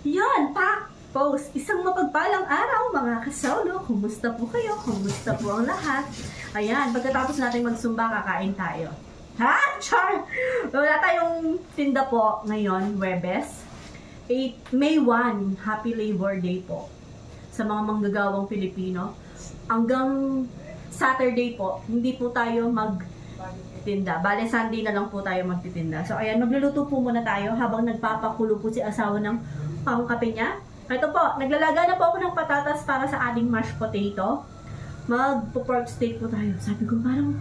Yan, pak! Post! Isang mapagpalang araw mga kasaulo. Kumusta po kayo? Kumusta po ang lahat? Ayan, pagkatapos natin magsumba, kakain tayo. Ha? Char! Wala tayong tinda po ngayon, Webes. May 1, Happy Labor Day po. Sa mga manggagawang Pilipino. Hanggang Saturday po, hindi po tayo magtinda. Bale, Sunday na lang po tayo magtitinda. So, ayan, magluluto po muna tayo habang nagpapakulo po si asawa ng pangkape niya. Ito po, naglalaga na po ako ng patatas para sa ating mashed potato. Mag-pork steak po tayo. Sabi ko parang,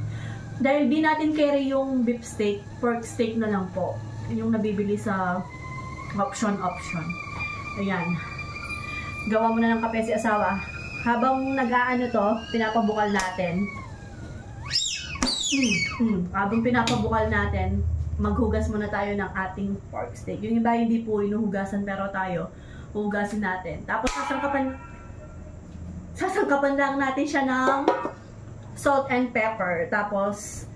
dahil di natin carry yung beef steak, pork steak na lang po. Yung nabibili sa option. Ayan. Gawa muna ng kape si asawa. Habang nag-aano to, pinapabukal natin. Habang pinapabukal natin, maghugas muna tayo ng ating pork steak. Yung iba hindi po inuhugasan pero tayo, hugasin natin. Tapos sasangkapan lang natin siya ng salt and pepper. Tapos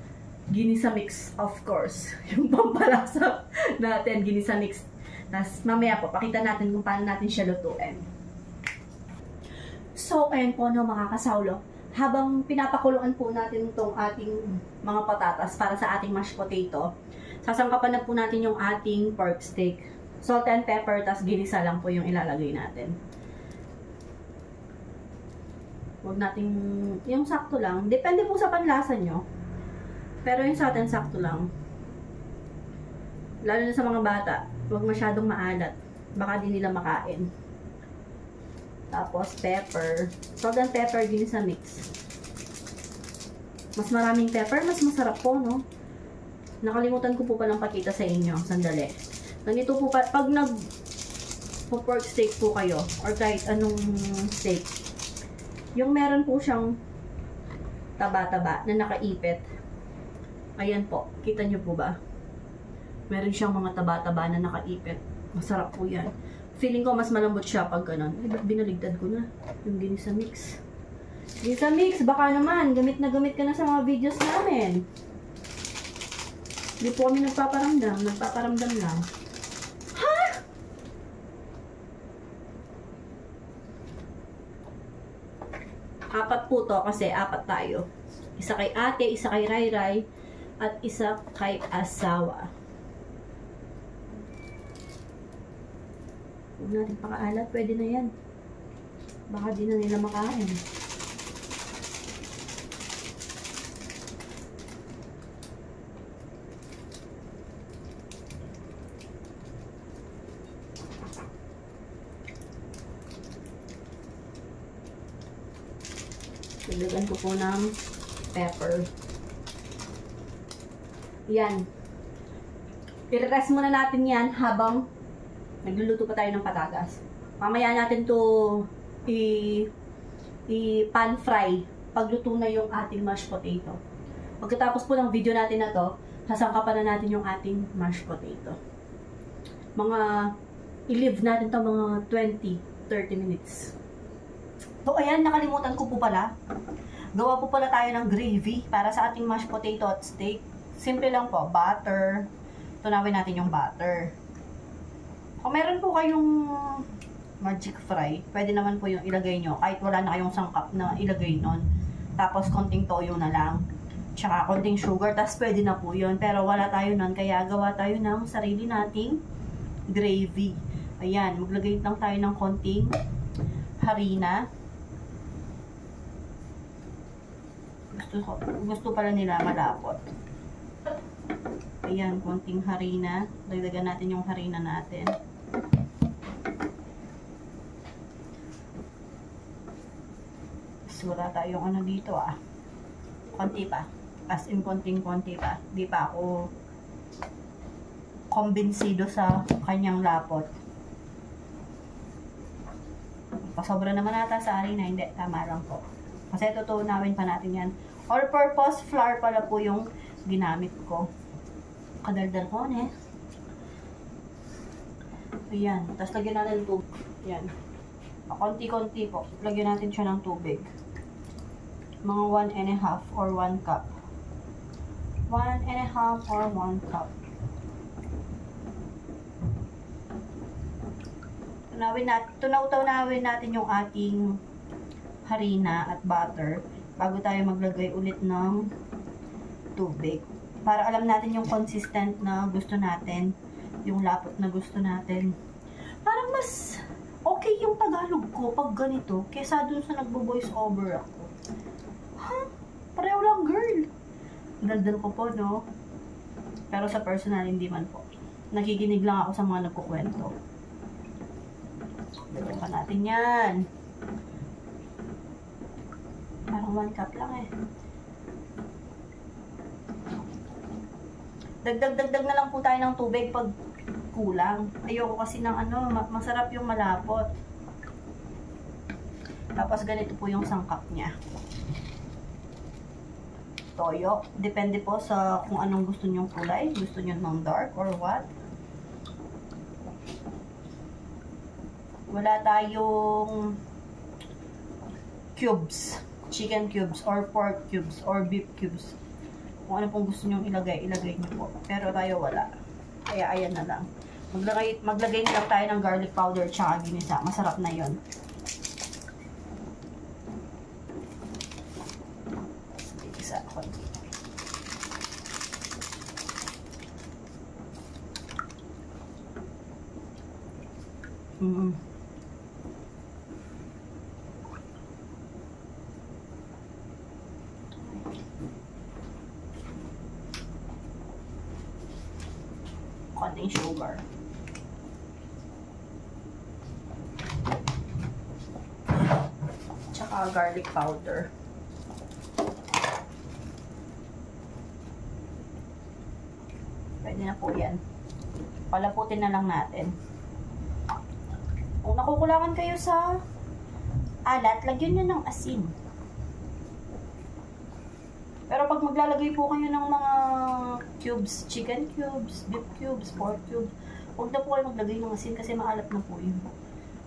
ginisa mix, of course. Yung pampalasa natin, ginisa mix. Tapos mamaya po, pakita natin kung paano natin siya lutuin. So, ayan po no mga kasaulo. Habang pinapakuluan po natin itong ating mga patatas para sa ating mashed potato, sasangkapan na po natin yung ating pork steak. Salt and pepper, tas ginisa lang po yung ilalagay natin. Huwag nating, yung sakto lang. Depende po sa panlasa nyo. Pero yung sa atin, sakto lang. Lalo na sa mga bata, huwag masyadong maalat. Baka di nila makain. Tapos, pepper. Salt and pepper, ginisa mix. Mas maraming pepper, mas masarap po, no? Nakalimutan ko po palang pakita sa inyo. Sandali. Ganito po, pag nag-pork steak po kayo, or kahit anong steak, yung meron po siyang taba-taba na nakaipit. Ayan po. Kita nyo po ba? Meron siyang mga taba-taba na nakaipit. Masarap po yan. Feeling ko mas malambot siya pag ganun. Eh, ba't binaligtad ko na? Yung ginisa mix. Ginisa mix, baka naman. Gamit na gamit ka na sa mga videos namin. Hindi po kami nagpaparamdam. Nagpaparamdam lang. Ha? Apat po to kasi apat tayo. Isa kay ate, isa kay Ray, at isa kay asawa. Huwag natin pakaalat. Pwede na yan. Baka di na nila makain. Dagdagan ko po ng pepper. Yan. I-rest muna natin yan habang nagluluto pa tayo ng patatas. Mamaya natin to i-pan fry pagluto na yung ating mashed potato. Pagkatapos po ng video natin na to, sasangkapan na natin yung ating mashed potato. I-leave natin to mga 20-30 minutes. So, ayan, nakalimutan ko po pala. Gawa po pala tayo ng gravy para sa ating mashed potato at steak. Simple lang po, butter. Tunawin natin yung butter. Kung meron po kayong magic fry, pwede naman po yung ilagay nyo. Kahit wala na kayong sangkap na ilagay nun. Tapos, konting toyo na lang. Tsaka, konting sugar. Tapos, pwede na po yun. Pero, wala tayo nun. Kaya, gawa tayo ng sarili nating gravy. Ayan, maglagay lang tayo ng konting harina. Gusto pala nila malapot. Ayan, konting harina. Dagdagan natin yung harina natin. Wala tayong ano dito konti pa. As in konting-konti pa. Di pa ako kumbinsido sa kanyang lapot. Pasobra naman ata sa harina. Hindi, tama lang po. Kasi tutunawin pa natin yan. All-purpose flour pala po yung ginamit ko. Kadaldal ko, Ayan. Tapos lagyan natin ng tubig. Ayan. Konti-konti po. Lagyan natin siya ng tubig. Mga 1.5 or 1 cup. 1.5 or 1 cup. Tunaw-tunawin natin yung ating harina at butter bago tayo maglagay ulit ng tubig. Para alam natin yung consistent na gusto natin, yung lapot na gusto natin. Parang mas okay yung Tagalog ko pag ganito kesa dun sa nagbo-voice over ako. Ha? Pareho lang, girl. Daldal ko po, no? Pero sa personal, hindi man po. Nakikinig lang ako sa mga nagkukwento. Dagdagan pa natin yan. Parang 1 cup lang eh. Dagdag na lang po tayo ng tubig pag kulang. Ayoko kasi ng ano, masarap yung malapot. Tapos ganito po yung sangkap niya. Toyo. Depende po sa kung anong gusto nyong kulay. Gusto nyo ng dark or what. Wala tayong cubes. Chicken cubes or pork cubes or beef cubes. Kung ano pong gusto nyong ilagay nyo po. Pero tayo wala. Kaya ayan na lang. Maglagay na lang tayo ng garlic powder tsaka ginisa. Masarap na yon. Isa ako. Konting sugar. Tsaka garlic powder. Pwede na po yan. Palaputin na lang natin. Kung nakukulangan kayo sa alat, lagyan nyo ng asin. Pero pag maglalagay po kayo ng mga cubes, chicken cubes, beef cubes, pork cubes, huwag na po kayo maglagay ng asin kasi maalat na po yun.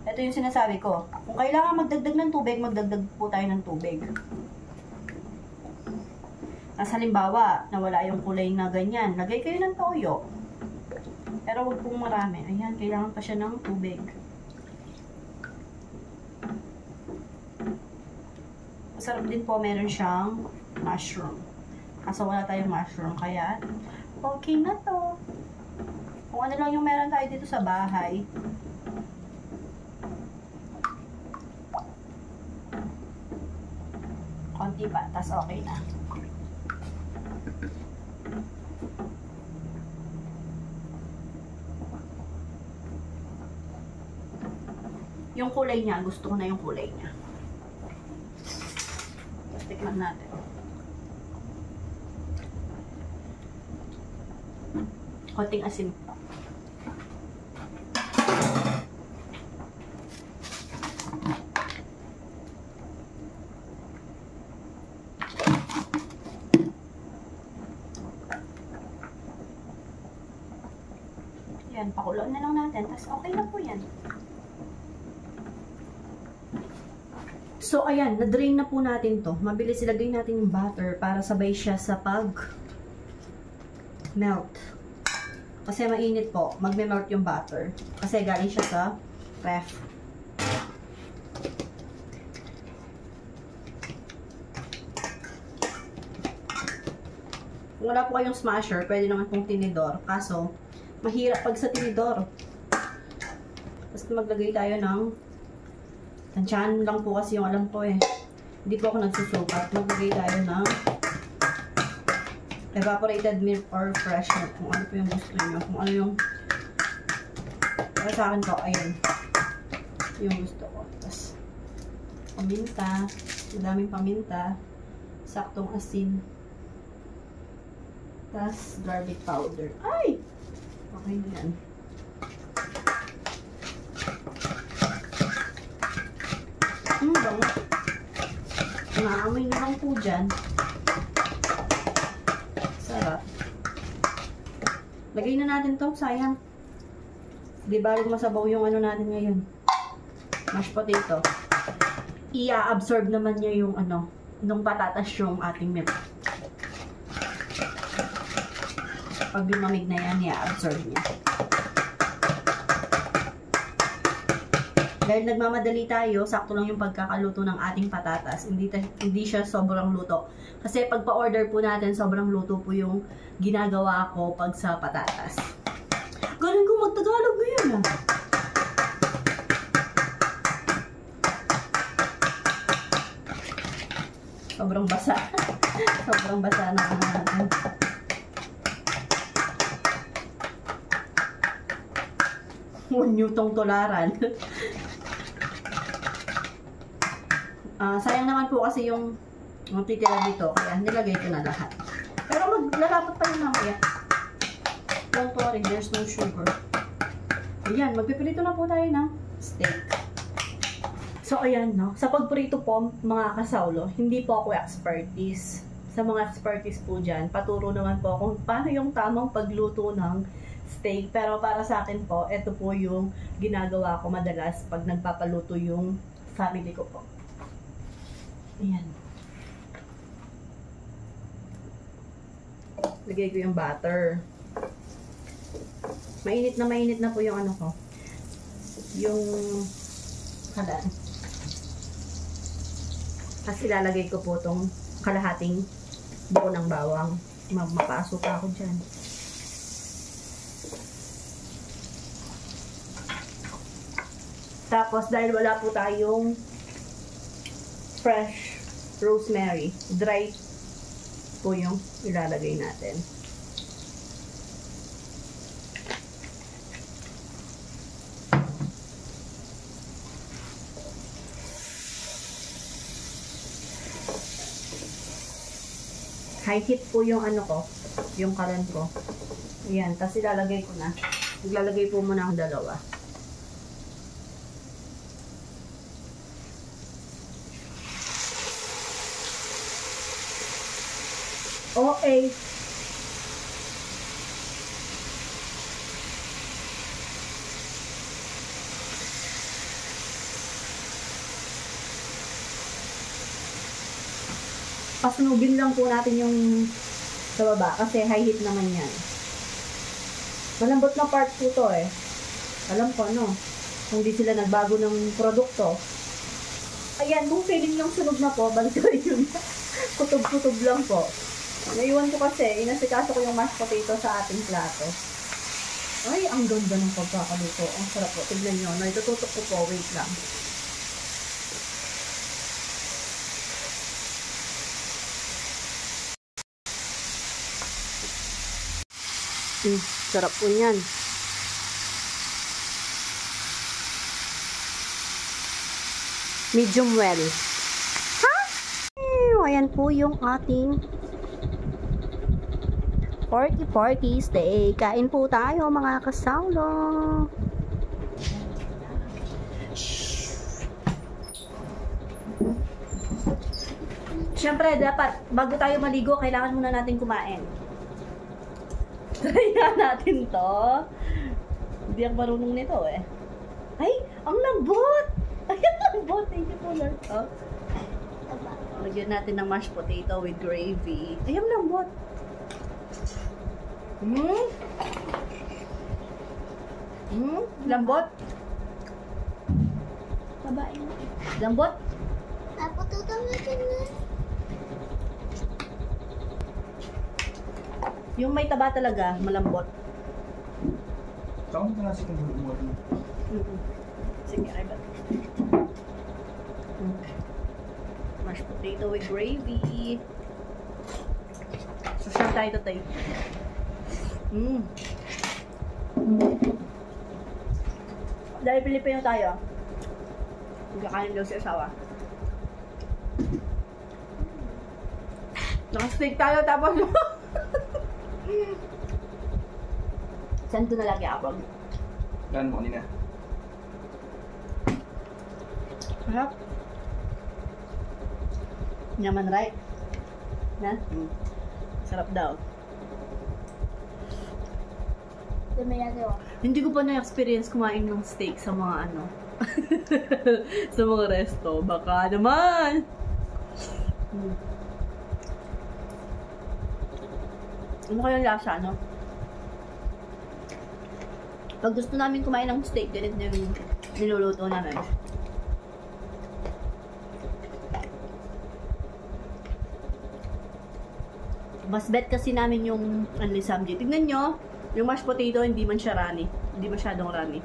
Ito yung sinasabi ko. Kung kailangan magdagdag ng tubig, magdagdag po tayo ng tubig. As halimbawa, nawala yung kulay na ganyan, lagay kayo ng toyo. Pero huwag pong marami. Ayan, kailangan pa siya ng tubig. Masarap din po, meron siyang mushroom. Kaso wala tayong mushroom, kaya okay na to. Kung ano lang yung meron tayo dito sa bahay. Konti pa, tas okay na. Yung kulay niya, gusto ko na yung kulay niya. Tapos tikman natin. Konting asin pa. Yan, pakuloan na lang natin. Tapos okay na po yan. So, ayan, na-drain na po natin to. Mabilis ilagay natin yung butter para sabay siya sa pag-melt. Kasi mainit po, magme-melt yung butter. Kasi galing siya sa ref. Kung wala po kayong smasher, pwede naman pong tinidor. Kaso, mahirap pag sa tinidor. Tapos maglagay tayo ng tansyahan lang po kasi yung alam ko eh. Hindi po ako nagsusukat. Maglagay tayo ng evaporated milk or fresh milk. Kung ano po yung gusto nyo. Kung ano yung para sa akin to, ayun. Yung gusto ko. Tapos, paminta. Madaming paminta. Saktong asin. Tapos, garlic powder. Ay! Okay na yan. Bango. Naamoy na lang po dyan. Sarap. Lagay na natin to, sayang. Di ba masabaw yung ano natin ngayon? Mashed potato. I-absorb naman niya yung ano, nung patatas yung ating milk. Pag lumamig na yan, i-absorb niya. Dahil nagmamadali tayo, sakto lang yung pagkakaluto ng ating patatas. Hindi siya sobrang luto. Kasi pag pa-order po natin, sobrang luto po yung ginagawa ko pag sa patatas. Galing ko mag-Tagalog ngayon ah. Sobrang basa. Sobrang basa na ano natin. Nyutong tularan. Sayang naman po kasi yung titira dito, kaya nilagay ko na lahat. Pero maglalapot pa yun mamaya. Don't worry, there's no sugar. Ayan, magpiprito na po tayo ng steak. So, ayan, no? Sa pagprito po, mga kasawlo, hindi po ako expertise. Sa mga expertise po dyan, paturo naman po kung paano yung tamang pagluto ng steak. Pero para sa akin po, ito po yung ginagawa ko madalas pag nagpapaluto yung family ko po. Ayan. Lagay ko yung butter. Mainit na po yung ano ko. Yung kalan. Kasi lalagay ko po tong kalahating buo ng bawang. Mapaso pa ako dyan. Tapos, dahil wala po tayong fresh rosemary, dry po yung ilalagay natin. High heat po yung ano ko, yung kalan ko. Ayan, tapos ilalagay ko na. Iglalagay po muna ang dalawa. Okay. Pasunugin lang po natin yung sa baba kasi high heat naman yan. Malambot na part po to eh. Alam ko ano, kung di sila nagbago ng produkto. Ayan, kung feeling yung sunog na po, balik ko yun. Kutob-kutob lang po. Naiwan ko kasi, inasikaso ko yung mashed potato sa ating plato. Ay, ang ganda ng pagkakaluto. Ang sarap po. Tignan nyo. Naitututok ko po. Wait lang. Sarap po yan. Medium well. Ha? Ayan po yung ating porky steak. Kain po tayo mga kasawlo. Siyempre, dapat, bago tayo maligo, kailangan muna natin kumain. Try natin to. Hindi ako marunong nito eh. Ay, ang lambot! Ay, ang lambot! Thank you po, Lord. Oh. Lagyan natin ng mashed potato with gravy. Ay, ang lambot! Lambot. Babae na. Lambot. Tapos tutawagin na. Yung may taba talaga, malambot. Saan mo nasi kung umuha mo? Sige, ay ba? Mashed potato with gravy. So, saan tayo tayo? Dahil Pilipino tayo, magkakain daw si asawa. Naka-steak tayo tapos saan ito nalagay ako? Daan mo kanina. Sarap. Nyaman right? Na? Sarap daw. Hindi ko pa na-experience kumain ng steak sa mga ano. sa mga resto. Baka naman! Ano kaya lasa, no? Pag gusto namin kumain ng steak, ganit na yung niluluto namin. Mas bet kasi namin yung ano ni Samji. Tignan nyo, yung mashed potato hindi man siya runny. Hindi masyadong runny.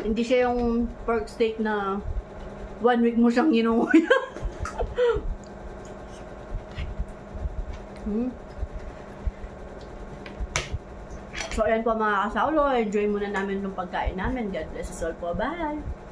Hindi siya yung pork steak na 1 week mo siyang inunguya. So, ayan po mga kasaulo. Enjoy muna namin yung pagkain namin. God bless us all po. Bye!